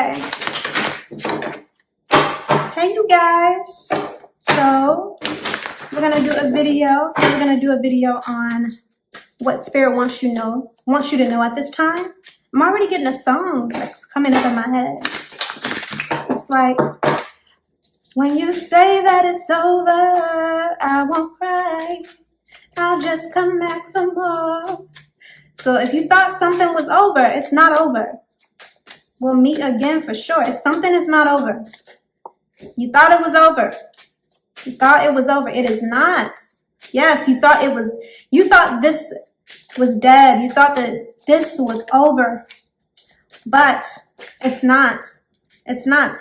Okay. Hey, you guys. So we're gonna do a video. Today we're gonna do a video on what Spirit wants you to know at this time. I'm already getting a song that's coming up in my head. It's like, when you say that it's over, I won't cry. I'll just come back for more. So if you thought something was over, it's not over. We'll meet again for sure. If something is not over, you thought it was over. You thought it was over. It is not. Yes, you thought this was dead. You thought that this was over. But it's not. It's not.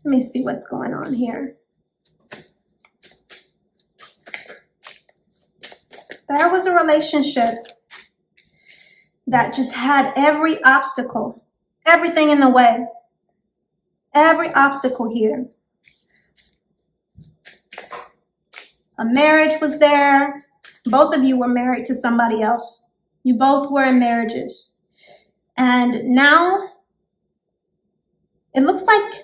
Let me see what's going on here. There was a relationship that just had every obstacle, everything in the way, every obstacle here. A marriage was there. Both of you were married to somebody else. You both were in marriages. And now it looks like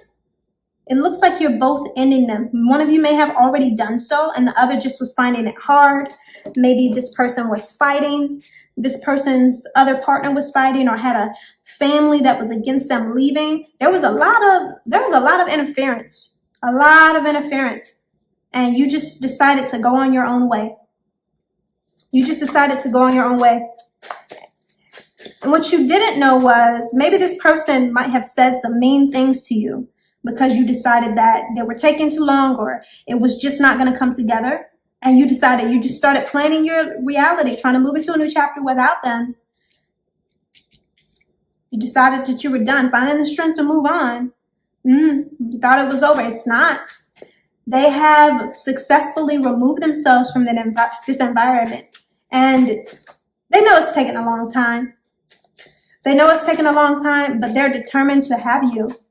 you're both ending them. One of you may have already done so, and the other just was finding it hard. Maybe this person was fighting. This person's other partner was fighting, or had a family that was against them leaving. There was a lot of interference. A lot of interference. And you just decided to go on your own way. You just decided to go on your own way. And what you didn't know was maybe this person might have said some mean things to you because you decided that they were taking too long, or it was just not going to come together. And you decided, you just started planning your reality, trying to move into a new chapter without them. You decided that you were done, finding the strength to move on. You thought it was over. It's not. They have successfully removed themselves from this environment. And they know it's taken a long time. They know it's taken a long time, but they're determined to have you.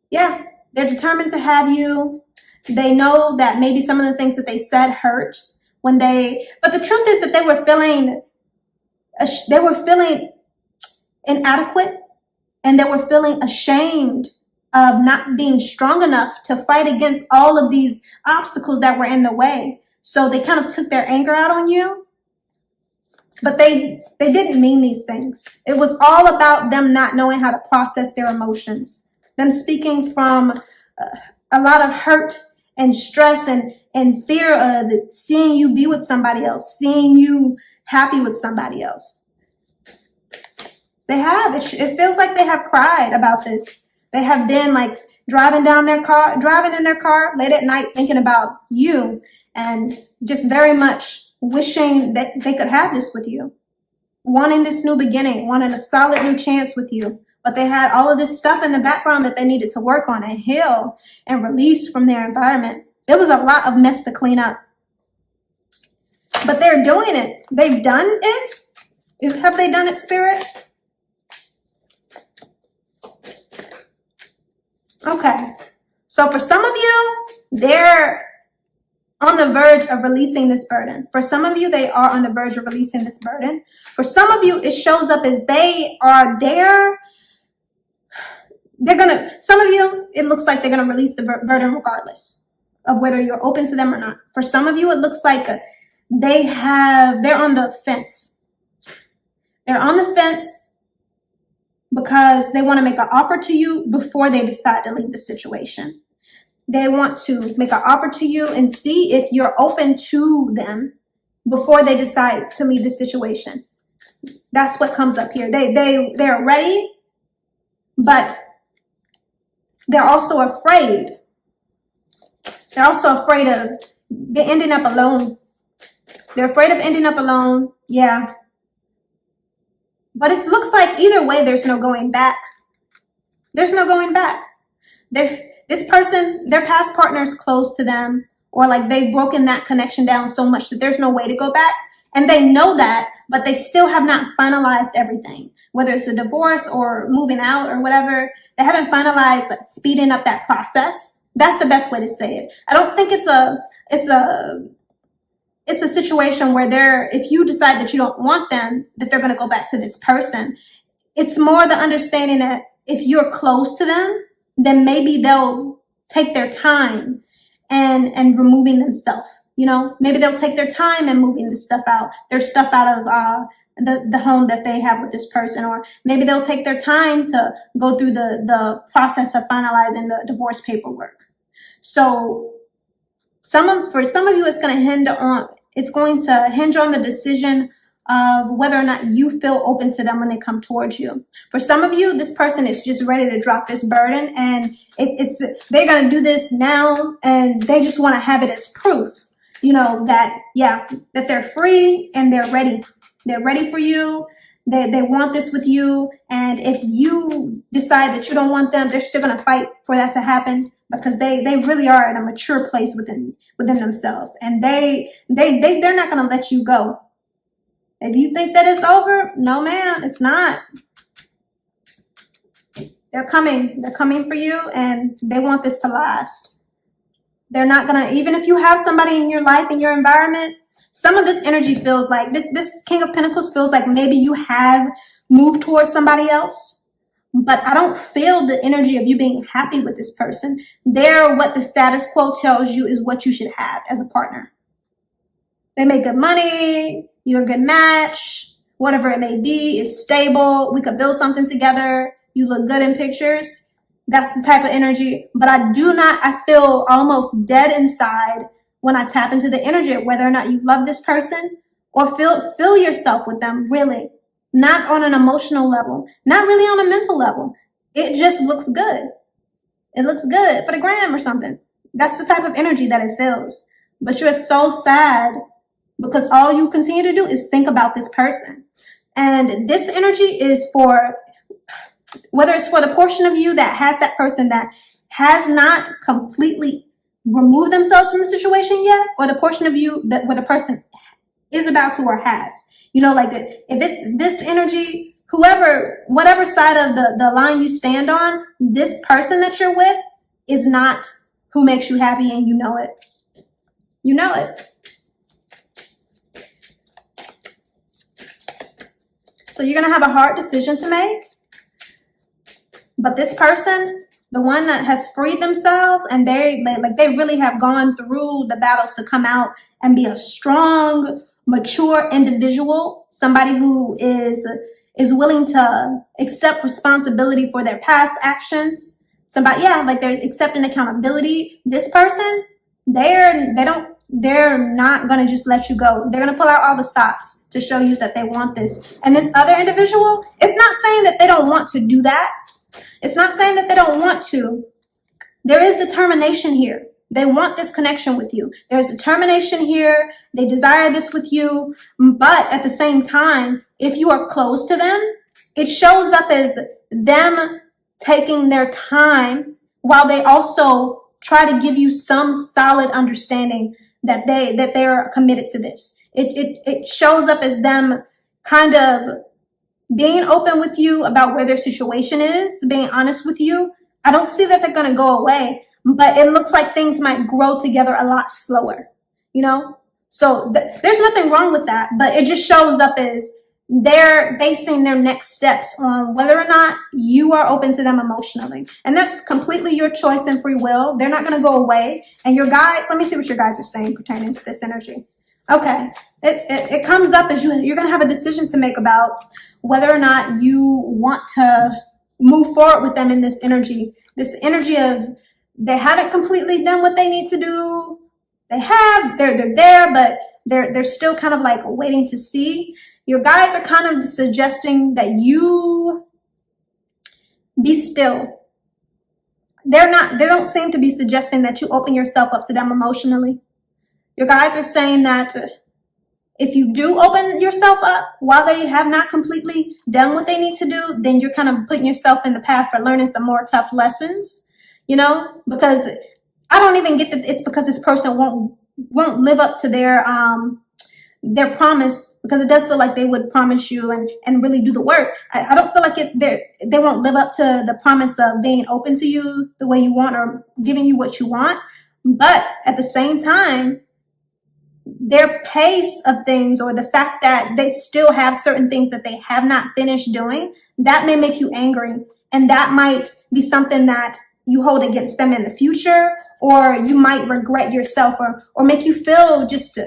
Yeah, they're determined to have you. They know that maybe some of the things that they said hurt but the truth is that they were feeling inadequate, and they were feeling ashamed of not being strong enough to fight against all of these obstacles that were in the way. So they kind of took their anger out on you, but they didn't mean these things. It was all about them not knowing how to process their emotions, them speaking from a lot of hurt and stress and fear of seeing you be with somebody else, seeing you happy with somebody else. They have. It feels like they have cried about this. They have been like driving in their car late at night thinking about you, and just very much wishing that they could have this with you, wanting this new beginning, wanting a solid new chance with you. But they had all of this stuff in the background that they needed to work on and heal and release from their environment. It was a lot of mess to clean up. But they're doing it. They've done it. Have they done it, Spirit? Okay. So for some of you, they're on the verge of releasing this burden. For some of you, they are on the verge of releasing this burden. For some of you, it shows up as they are there. Some of you, it looks like they're going to release the burden regardless of whether you're open to them or not. For some of you, it looks like they're on the fence. They're on the fence because they want to make an offer to you before they decide to leave the situation. They want to make an offer to you and see if you're open to them before they decide to leave the situation. That's what comes up here. They're ready, but they're also afraid. They're also afraid of ending up alone. They're afraid of ending up alone. Yeah. But it looks like either way, there's no going back. There's no going back. This person, their past partner is close to them, or like they've broken that connection down so much that there's no way to go back. And they know that, but they still have not finalized everything, whether it's a divorce or moving out or whatever. They haven't finalized speeding up that process. That's the best way to say it. I don't think it's a situation where if you decide that you don't want them, that they're going to go back to this person. It's more the understanding that if you're close to them, then maybe they'll take their time and removing themselves. You know, maybe they'll take their time and moving the stuff out, their stuff out of the home that they have with this person, or maybe they'll take their time to go through the process of finalizing the divorce paperwork. So for some of you, it's going to hinge on the decision of whether or not you feel open to them when they come towards you. For some of you, this person is just ready to drop this burden, and they're going to do this now, and they just want to have it as proof, you know, that they're free and they're ready. They're ready for you. They want this with you. And if you decide that you don't want them, they're still going to fight for that to happen, because they really are at a mature place within themselves, and they're not going to let you go. If you think that it's over, no, man, it's not. They're coming for you, and they want this to last. They're not gonna, even if you have somebody in your life, in your environment, some of this energy feels like, this King of Pentacles feels like maybe you have moved towards somebody else, but I don't feel the energy of you being happy with this person. What the status quo tells you is what you should have as a partner. They make good money, you're a good match, whatever it may be, it's stable, we could build something together, you look good in pictures. That's the type of energy. But I feel almost dead inside when I tap into the energy of whether or not you love this person or feel yourself with them, really. Not on an emotional level, not really on a mental level. It just looks good. It looks good for the gram or something. That's the type of energy that it feels. But you're so sad because all you continue to do is think about this person. And this energy is for, whether it's for the portion of you that has that person that has not completely removed themselves from the situation yet, or the portion of you that where the person is about to or has. You know, like if it's this energy, whatever side of the line you stand on, this person that you're with is not who makes you happy, and you know it. You know it. So you're going to have a hard decision to make. But this person, the one that has freed themselves, and they really have gone through the battles to come out and be a strong, mature individual, somebody who is willing to accept responsibility for their past actions. Somebody, they're accepting accountability. This person, they're not going to just let you go. They're going to pull out all the stops to show you that they want this. And this other individual, it's not saying that they don't want to do that. It's not saying that they don't want to. There is determination here. They want this connection with you. There's determination here. They desire this with you. But at the same time, if you are close to them, it shows up as them taking their time while they also try to give you some solid understanding that they're committed to this. It shows up as them kind of being open with you about where their situation is, being honest with you. I don't see that they're going to go away, but it looks like things might grow together a lot slower, you know? So there's nothing wrong with that, but it just shows up as they're basing their next steps on whether or not you are open to them emotionally. And that's completely your choice and free will. They're not going to go away. And your guides, let me see what your guides are saying pertaining to this energy. Okay, it comes up as you're going to have a decision to make about whether or not you want to move forward with them in this energy of they haven't completely done what they need to do. They're there, but they're still kind of like waiting to see. Your guides are kind of suggesting that you be still. They don't seem to be suggesting that you open yourself up to them emotionally. Your guides are saying that if you do open yourself up while they have not completely done what they need to do, then you're kind of putting yourself in the path for learning some more tough lessons, you know, because I don't even get that it's because this person won't live up to their promise, because it does feel like they would promise you and really do the work. I don't feel like they won't live up to the promise of being open to you the way you want or giving you what you want. But at the same time, their pace of things, or the fact that they still have certain things that they have not finished doing, that may make you angry. And that might be something that you hold against them in the future, or you might regret yourself, or make you feel just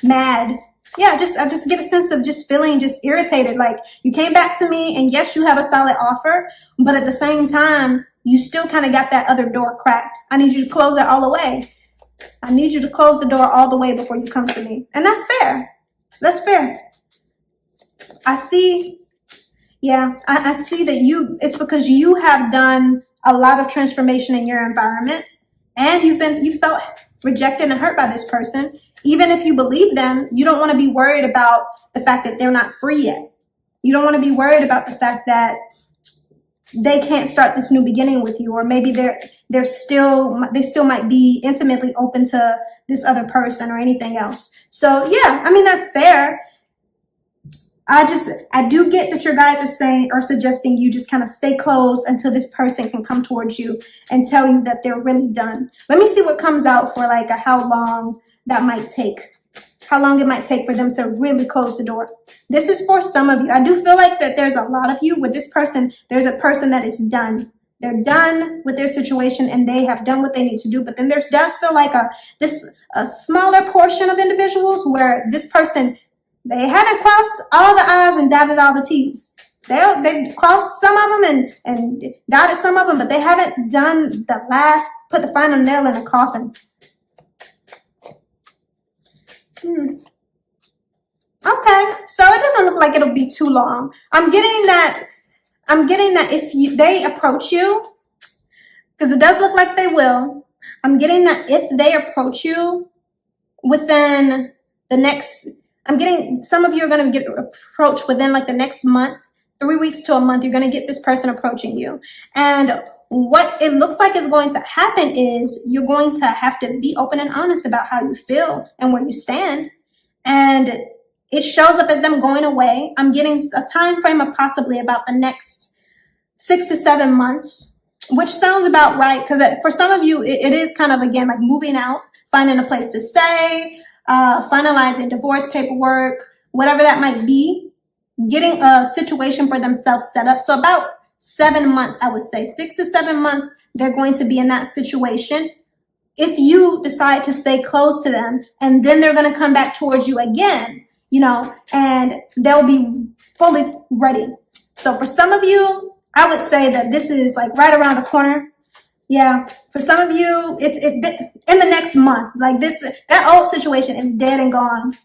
mad. Yeah, I just get a sense of just feeling just irritated. Like, you came back to me and yes, you have a solid offer, but at the same time, you still kind of got that other door cracked. I need you to close that all the way. I need you to close the door all the way before you come to me. And that's fair. That's fair. I see. Yeah, I see that it's because you have done a lot of transformation in your environment, and you felt rejected and hurt by this person. Even if you believe them, you don't want to be worried about the fact that they're not free yet. You don't want to be worried about the fact that they can't start this new beginning with you, or maybe they still might be intimately open to this other person or anything else. So yeah, I mean, that's fair. I do get that your guys are suggesting you just kind of stay close until this person can come towards you and tell you that they're really done. Let me see what comes out for like how long that might take. How long it might take for them to really close the door. This is for some of you. I do feel like that there's a lot of you with this person. There's a person that is done. They're done with their situation and they have done what they need to do. But then there does feel like a smaller portion of individuals where this person, they haven't crossed all the I's and dotted all the T's. They've crossed some of them and dotted some of them, but they haven't done put the final nail in the coffin. Okay, so it doesn't look like it'll be too long. I'm getting that if they approach you, because it does look like they will, I'm getting that if they approach you within the next, I'm getting some of you are going to get approached within like the next month, 3 weeks to a month, you're going to get this person approaching you. And what it looks like is going to happen is you're going to have to be open and honest about how you feel and where you stand. And it shows up as them going away. I'm getting a time frame of possibly about the next 6 to 7 months, which sounds about right. Because for some of you, it is kind of, again, like moving out, finding a place to stay, finalizing divorce paperwork, whatever that might be, getting a situation for themselves set up. So about 7 months, I would say 6 to 7 months, they're going to be in that situation. If you decide to stay close to them, and then they're going to come back towards you again, and they'll be fully ready. So for some of you, I would say that this is like right around the corner. Yeah, for some of you, it's in the next month. Like that old situation is dead and gone.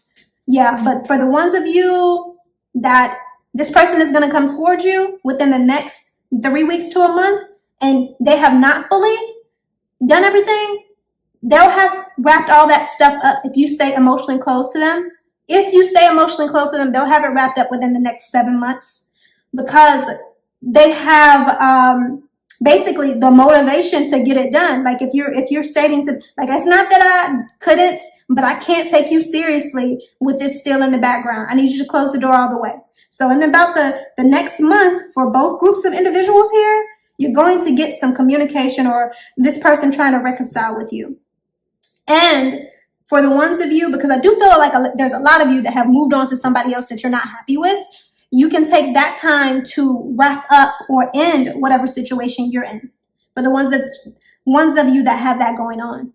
Yeah, but for the ones of you that this person is going to come towards you within the next 3 weeks to a month, and they have not fully done everything, they'll have wrapped all that stuff up if you stay emotionally close to them. If you stay emotionally close to them, they'll have it wrapped up within the next 7 months, because they have basically the motivation to get it done. Like if you're stating to, like, it's not that I couldn't, but I can't take you seriously with this still in the background. I need you to close the door all the way. So in about the next month, for both groups of individuals here, you're going to get some communication or this person trying to reconcile with you. And for the ones of you, because I do feel like there's a lot of you that have moved on to somebody else that you're not happy with, you can take that time to wrap up or end whatever situation you're in. For the ones of you that have that going on.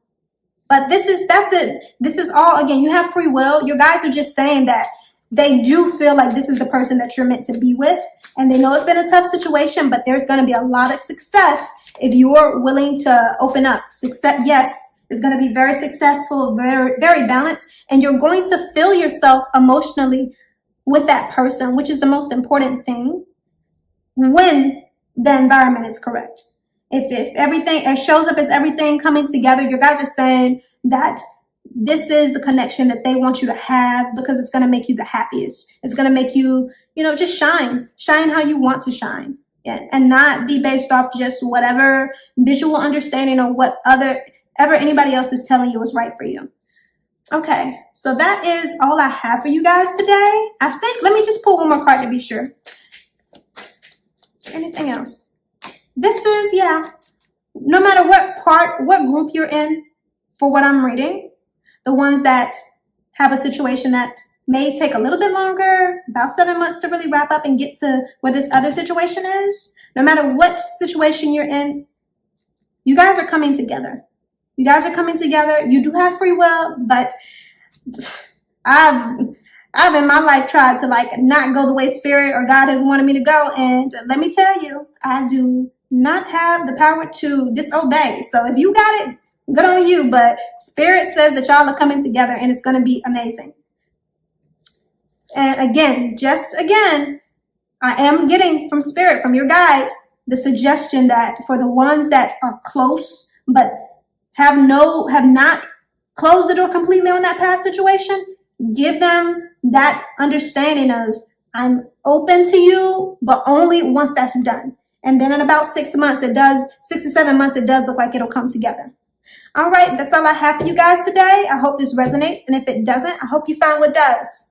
But that's it. This is all, again, you have free will. Your guys are just saying that they do feel like this is the person that you're meant to be with. And they know it's been a tough situation, but there's going to be a lot of success if you're willing to open up. Success, yes, is going to be very successful, very, very balanced. And you're going to feel yourself emotionally with that person, which is the most important thing, when the environment is correct. If everything, it shows up as everything coming together, your guys are saying that this is the connection that they want you to have, because it's going to make you the happiest. It's going to make you, just shine how you want to shine, and not be based off just whatever visual understanding or whatever anybody else is telling you is right for you. Okay, so that is all I have for you guys today. I think, let me just pull one more card to be sure. Is there anything else? This is, no matter what group you're in for what I'm reading, the ones that have a situation that may take a little bit longer, about 7 months to really wrap up and get to where this other situation is. No matter what situation you're in, you guys are coming together. You guys are coming together. You do have free will, but I've in my life tried to like not go the way spirit or God has wanted me to go. And let me tell you, I do not have the power to disobey. So if you got it, good on you. But spirit says that y'all are coming together and it's going to be amazing. And again, I am getting from spirit, from your guides, the suggestion that for the ones that are close, but have not closed the door completely on that past situation, give them that understanding of, I'm open to you, but only once that's done. And then in about 6 to 7 months, it does look like it'll come together. All right, that's all I have for you guys today. I hope this resonates. And if it doesn't, I hope you find what does.